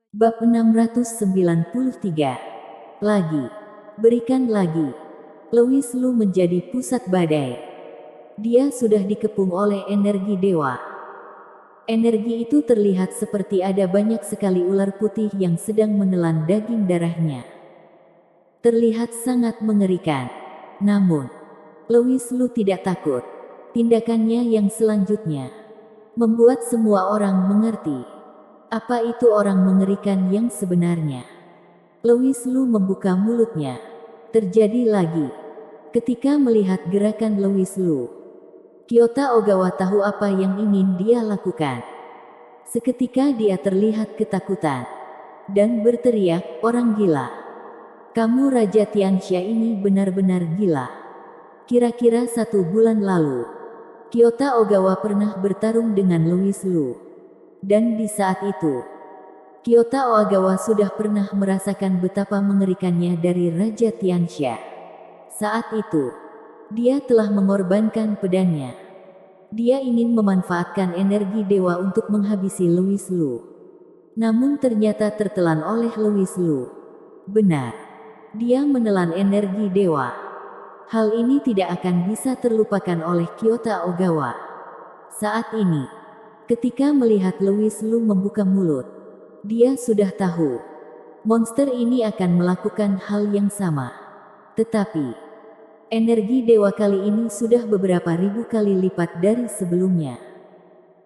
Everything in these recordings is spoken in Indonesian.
Bab 693. Lagi. Berikan lagi. Louis Lu menjadi pusat badai. Dia sudah dikepung oleh energi dewa. Energi itu terlihat seperti ada banyak sekali ular putih yang sedang menelan daging darahnya. Terlihat sangat mengerikan. Namun, Louis Lu tidak takut. Tindakannya yang selanjutnya membuat semua orang mengerti apa itu orang mengerikan yang sebenarnya. Louis Lu membuka mulutnya. Terjadi lagi. Ketika melihat gerakan Louis Lu, Kyota Ogawa tahu apa yang ingin dia lakukan. Seketika dia terlihat ketakutan dan berteriak, "Orang gila! Kamu Raja Tianxia ini benar-benar gila." Kira-kira 1 bulan lalu, Kyota Ogawa pernah bertarung dengan Louis Lu. Dan di saat itu, Kyota Ogawa sudah pernah merasakan betapa mengerikannya dari Raja Tianxia. Saat itu, dia telah mengorbankan pedangnya. Dia ingin memanfaatkan energi dewa untuk menghabisi Louis Lu. Namun ternyata tertelan oleh Louis Lu. Benar, dia menelan energi dewa. Hal ini tidak akan bisa terlupakan oleh Kyota Ogawa. Saat ini, ketika melihat Louis Lu membuka mulut, dia sudah tahu monster ini akan melakukan hal yang sama. Tetapi, energi dewa kali ini sudah beberapa ribu kali lipat dari sebelumnya.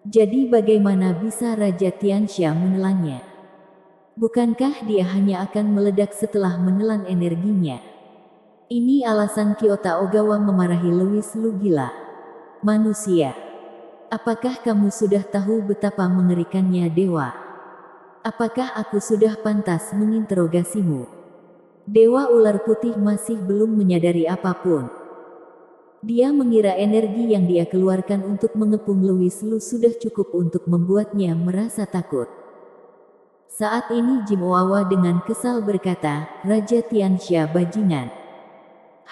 Jadi bagaimana bisa Raja Tianxia menelannya? Bukankah dia hanya akan meledak setelah menelan energinya? Ini alasan Kyota Ogawa memarahi Louis Lu gila. Manusia, apakah kamu sudah tahu betapa mengerikannya dewa? Apakah aku sudah pantas menginterogasimu? Dewa ular putih masih belum menyadari apapun. Dia mengira energi yang dia keluarkan untuk mengepung Louis Lu sudah cukup untuk membuatnya merasa takut. Saat ini Jim Oawa dengan kesal berkata, "Raja Tianxia bajingan.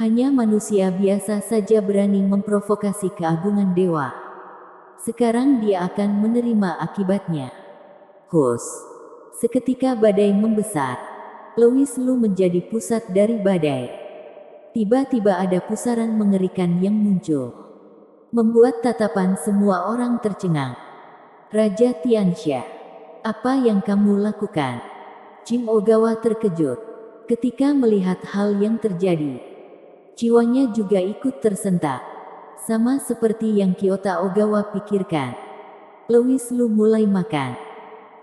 Hanya manusia biasa saja berani memprovokasi keagungan dewa. Sekarang dia akan menerima akibatnya." Hus. Seketika badai membesar. Louis Lu menjadi pusat dari badai. Tiba-tiba ada pusaran mengerikan yang muncul, membuat tatapan semua orang tercengang. "Raja Tianxia, apa yang kamu lakukan?" Jim Ogawa terkejut ketika melihat hal yang terjadi. Jiwanya juga ikut tersentak. Sama seperti yang Kyota Ogawa pikirkan. Louis Lu mulai makan.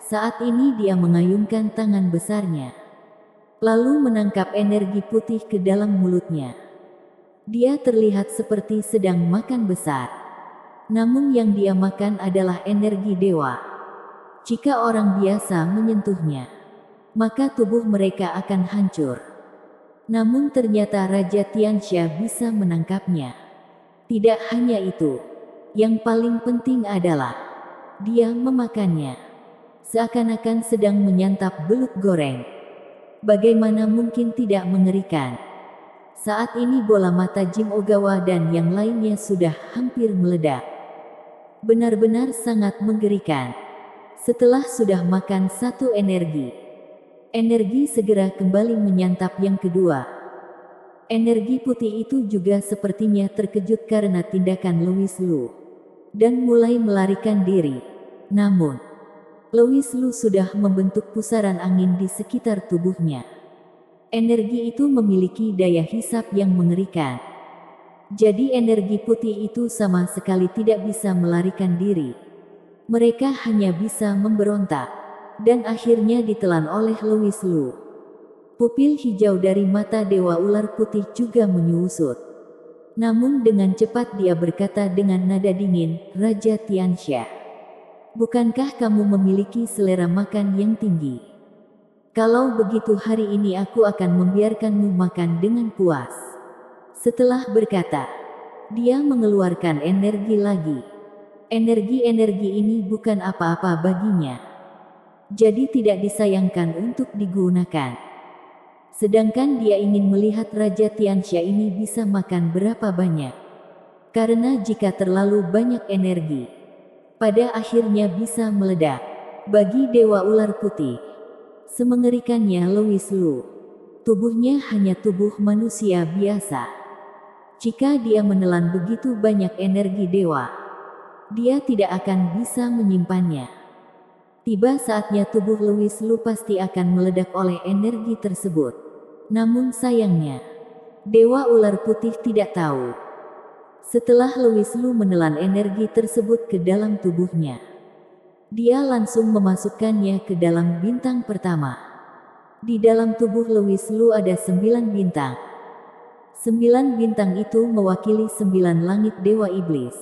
Saat ini dia mengayunkan tangan besarnya, lalu menangkap energi putih ke dalam mulutnya. Dia terlihat seperti sedang makan besar. Namun yang dia makan adalah energi dewa. Jika orang biasa menyentuhnya, maka tubuh mereka akan hancur. Namun ternyata Raja Tianxia bisa menangkapnya. Tidak hanya itu, yang paling penting adalah dia memakannya. Seakan-akan sedang menyantap belut goreng. Bagaimana mungkin tidak mengerikan? Saat ini bola mata Jim Ogawa dan yang lainnya sudah hampir meledak. Benar-benar sangat mengerikan. Setelah sudah makan satu energi segera kembali menyantap yang kedua. Energi putih itu juga sepertinya terkejut karena tindakan Louis Lu dan mulai melarikan diri. Namun, Louis Lu sudah membentuk pusaran angin di sekitar tubuhnya. Energi itu memiliki daya hisap yang mengerikan. Jadi energi putih itu sama sekali tidak bisa melarikan diri. Mereka hanya bisa memberontak. Dan akhirnya ditelan oleh Louis Lu. Pupil hijau dari mata dewa ular putih juga menyusut. Namun dengan cepat dia berkata dengan nada dingin, "Raja Tianxia, bukankah kamu memiliki selera makan yang tinggi? Kalau begitu hari ini aku akan membiarkanmu makan dengan puas." Setelah berkata, dia mengeluarkan energi lagi. Energi ini bukan apa-apa baginya. Jadi tidak disayangkan untuk digunakan. Sedangkan dia ingin melihat Raja Tianxia ini bisa makan berapa banyak. Karena jika terlalu banyak energi, pada akhirnya bisa meledak. Bagi Dewa Ular Putih, Semengerikannya Louis Lu. Tubuhnya hanya tubuh manusia biasa. Jika dia menelan begitu banyak energi dewa, dia tidak akan bisa menyimpannya. Tiba saatnya tubuh Louis Lu pasti akan meledak oleh energi tersebut. Namun sayangnya, Dewa Ular Putih tidak tahu. Setelah Louis Lu menelan energi tersebut ke dalam tubuhnya, dia langsung memasukkannya ke dalam bintang pertama. Di dalam tubuh Louis Lu ada 9 bintang. 9 bintang itu mewakili 9 langit Dewa Iblis.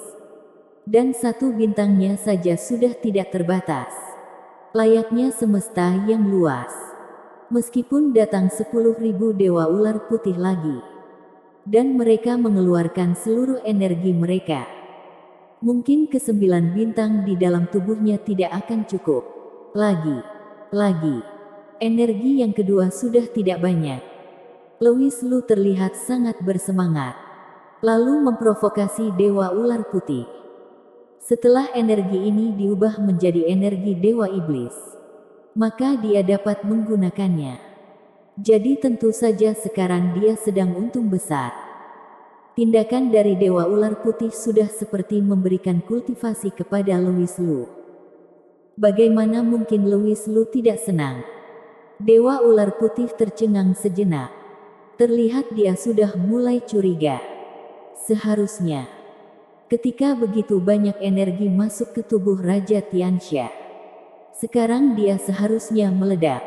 Dan satu bintangnya saja sudah tidak terbatas. Layaknya semesta yang luas. Meskipun datang 10.000 Dewa Ular Putih lagi, dan mereka mengeluarkan seluruh energi mereka, mungkin ke-9 bintang di dalam tubuhnya tidak akan cukup. Lagi. Energi yang kedua sudah tidak banyak. Louis Lu terlihat sangat bersemangat, lalu memprovokasi Dewa Ular Putih. Setelah energi ini diubah menjadi energi Dewa Iblis, maka dia dapat menggunakannya. Jadi tentu saja sekarang dia sedang untung besar. Tindakan dari Dewa Ular Putih sudah seperti memberikan kultivasi kepada Louis Lu. Bagaimana mungkin Louis Lu tidak senang? Dewa Ular Putih tercengang sejenak. Terlihat dia sudah mulai curiga. Seharusnya, ketika begitu banyak energi masuk ke tubuh Raja Tianxia, sekarang dia seharusnya meledak.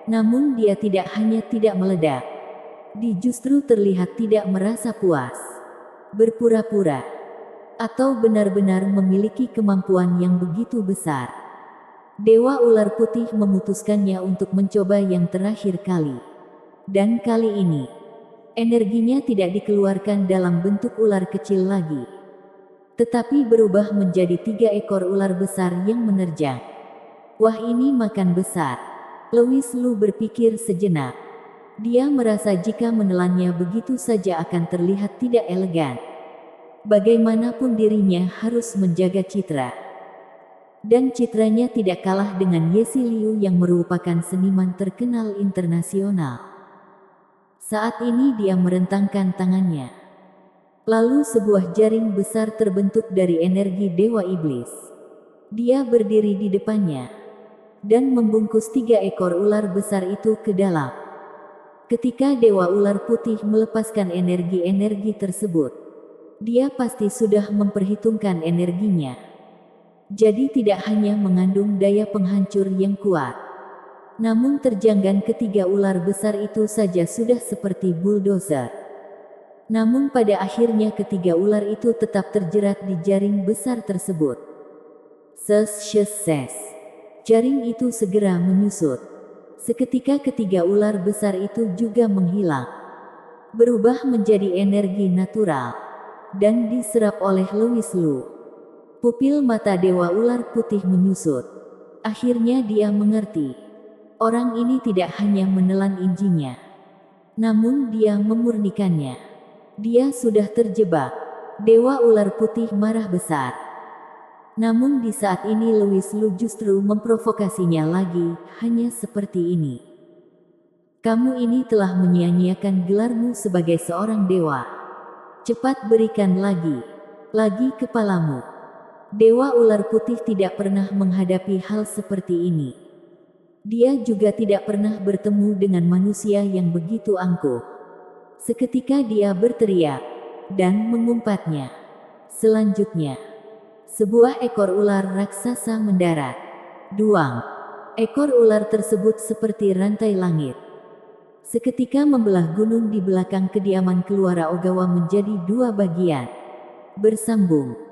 Namun dia tidak hanya tidak meledak, dia justru terlihat tidak merasa puas, berpura-pura, atau benar-benar memiliki kemampuan yang begitu besar. Dewa Ular Putih memutuskannya untuk mencoba yang terakhir kali. Dan kali ini, energinya tidak dikeluarkan dalam bentuk ular kecil lagi, tetapi berubah menjadi 3 ekor ular besar yang menerjang. Wah, ini makan besar. Louis Lu berpikir sejenak. Dia merasa jika menelannya begitu saja akan terlihat tidak elegan. Bagaimanapun dirinya harus menjaga citra. Dan citranya tidak kalah dengan Yesi Liu yang merupakan seniman terkenal internasional. Saat ini dia merentangkan tangannya. Lalu sebuah jaring besar terbentuk dari energi Dewa Iblis. Dia berdiri di depannya dan membungkus 3 ekor ular besar itu ke dalam. Ketika Dewa Ular Putih melepaskan energi-energi tersebut, dia pasti sudah memperhitungkan energinya. Jadi tidak hanya mengandung daya penghancur yang kuat, namun terjanggan ketiga ular besar itu saja sudah seperti bulldozer. Namun pada akhirnya ketiga ular itu tetap terjerat di jaring besar tersebut. Ses. Jaring itu segera menyusut. Seketika ketiga ular besar itu juga menghilang, berubah menjadi energi natural, dan diserap oleh Louis Lu. Pupil mata Dewa Ular Putih menyusut. Akhirnya dia mengerti. Orang ini tidak hanya menelan injinya, namun dia memurnikannya. Dia sudah terjebak. Dewa Ular Putih marah besar. Namun di saat ini Louis Lu justru memprovokasinya lagi, hanya seperti ini. Kamu ini telah menyia-nyiakan gelarmu sebagai seorang dewa. Cepat berikan lagi kepalamu. Dewa Ular Putih tidak pernah menghadapi hal seperti ini. Dia juga tidak pernah bertemu dengan manusia yang begitu angkuh. Seketika dia berteriak dan mengumpatnya. Selanjutnya, sebuah ekor ular raksasa mendarat. Duang. Ekor ular tersebut seperti rantai langit. Seketika membelah gunung di belakang kediaman Keluara Ogawa menjadi 2 bagian. Bersambung.